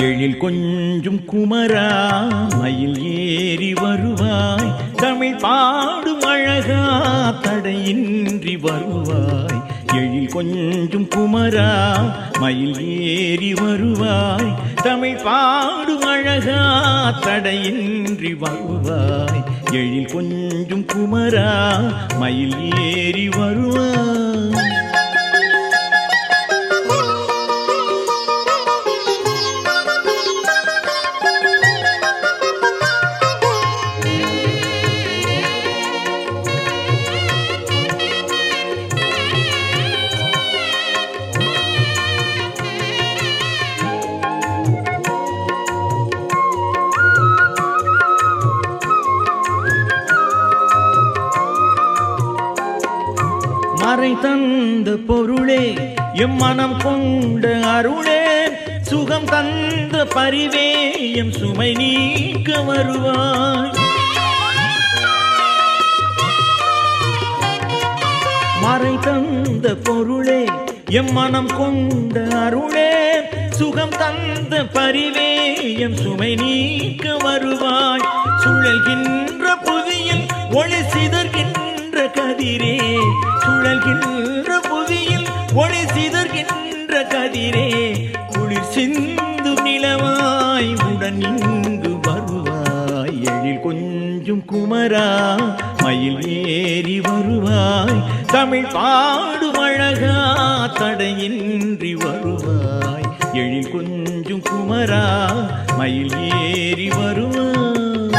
எழில் கொஞ்சும் குமரா மயில் ஏறி வருவாய், தமிழ் பாடும் அழகா தடையின்றி வருவாய். எழில் கொஞ்சும் குமரா மயில் ஏறி வருவாய், தமிழ் பாடும் அழகா தடையின்றி வருவாய். எழில் கொஞ்சும் குமரா மயில் ஏறி வருவாய். மறை தந்த பொருளே எம் மனம் கொண்ட அருளே, சுகம் தந்த பரிவே எம் சுமை நீக்க வருவாய். மறை தந்த பொருளே எம் மனம் கொண்ட அருளே, சுகம் தந்த பரிவே எம் சுமை நீக்க வருவாய். சுழல்கின்ற புதியில் ஒளி சிதர்கின்ற கதிரே, சுழல்கின்ற புவியில் ஒளி சிதர்கின்ற கதிரே, குளிர் சிந்து நிலவாய் உடன் இங்கு வருவாய். எழில் கொஞ்சும் குமரா மயில் ஏறி வருவாய், தமிழ் பாடும் அழகா தடையின்றி வருவாய். எழில் கொஞ்சும் குமரா மயில் ஏறி வருவாய்.